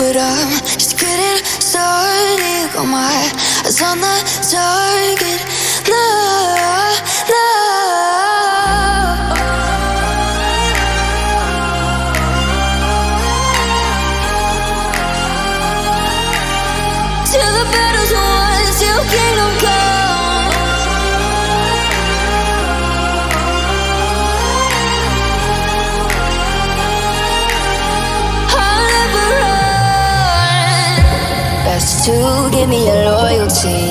but I'm just getting started. Got my eyes on the target. No, no. Till the battle's won, till kingdom come. I'll never run. Best to give me your loyalty,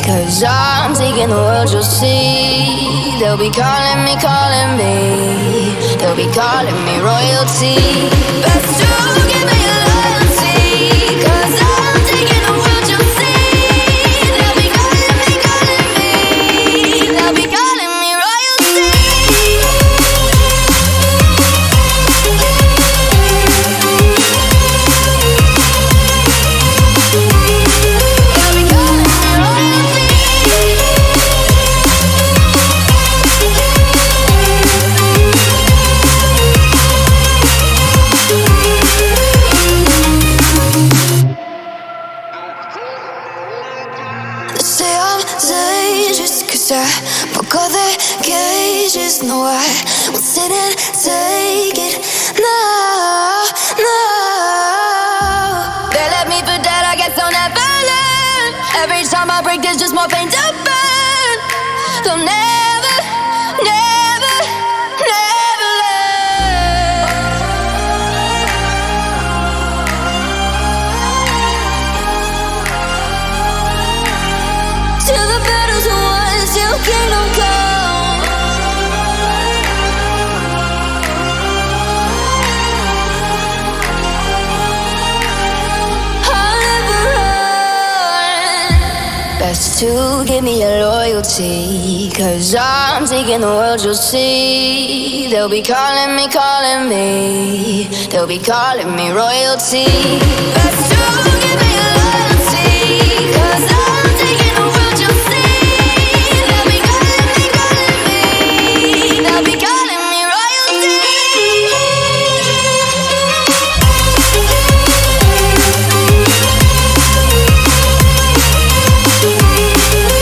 'cause I'm taking the world, you'll see. They'll be calling me, they'll be calling me royalty. Best to give me your loyalty, 'cause I'm taking the world, you'll see. They'll be calling me, they'll be calling me royalty. They'll be calling me royalty. They say I'm dangerous 'cause I broke all their cages. No, I won't sit and take it. No, no. They left me for dead, I guess I'll never learn. Every time I break, there's just more pain to burn. They'll never, never, never learn. Till the battle's won, till kingdom come. I'll never run. Best to give me your loyalty, 'cause I'm taking the world, you'll see. They'll be calling me, they'll be calling me royalty. Best to give me your loyalty, 'cause I'm taking the world, you'll see. They'll be calling me, they'll be calling me royalty.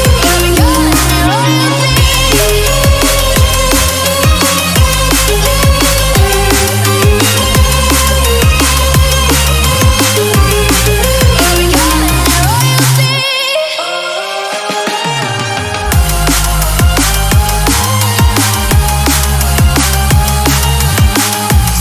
They'll be calling me royalty. They'll be calling me royalty.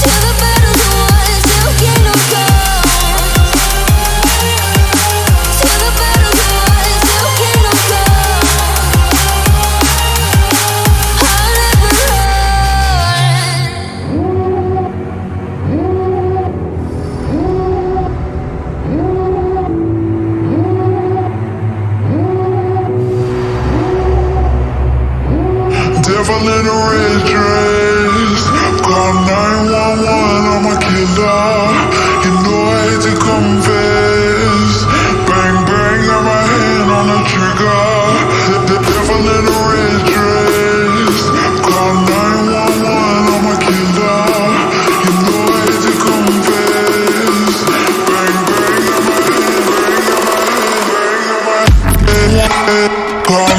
Till the battle's won, till kingdom come. Till the battle's won, till kingdom come. I'll never run. Devil in a red dress, call 911, I'm a killer. You know I hate to confess. Bang bang, got my hand on the trigger. The devil in a red dress, call 911, I'm a killer. You know I hate to confess. Bang bang, got my hand, bang, got my hand, call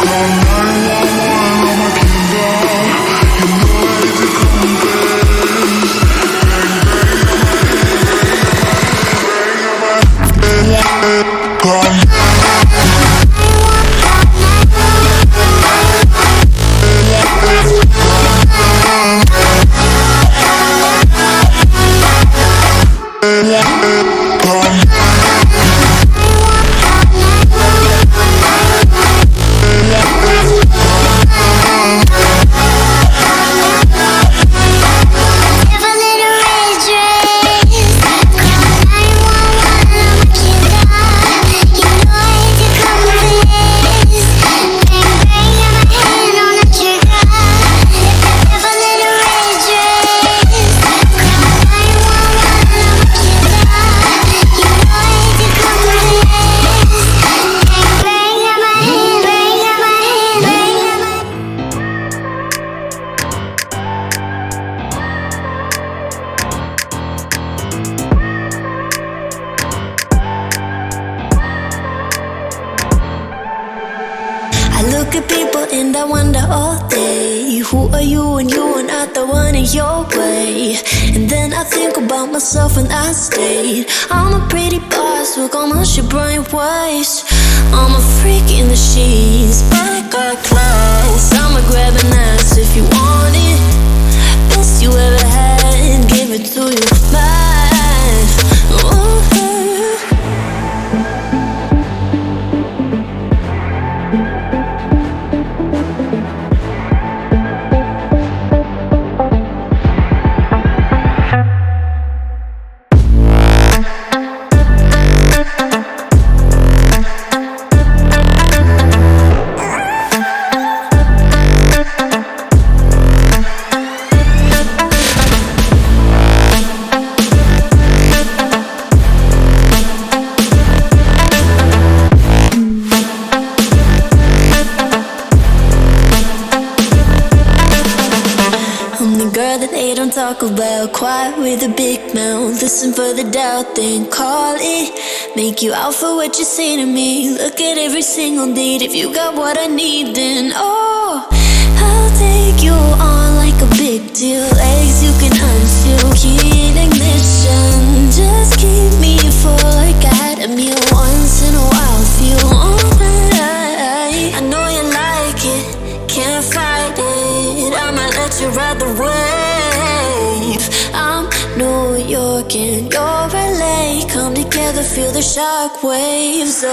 Call 911, I'm a killer. You know I hate to confess. you and you are not the one in your way. And then I think about myself and I stayed. I'm a pretty boss, look on my shit brain waste. I'm a freak in the sheets, but I got class. I'ma grab an ass if you want it. Best you ever had, give it to you, mine. Ooh. Talk about quiet with a big mouth. Listen for the doubt, then call it. Make you out for what you say to me. Look at every single date. If you got what I need, then oh, I'll take you on like a big deal. Legs you can unseal, key ignition. Just keep me full like I had a meal once in a while. Feel alright. I know you like it, can't fight it. I'ma let you ride the wave. I'm New York and you're LA. Come together, feel the shock waves.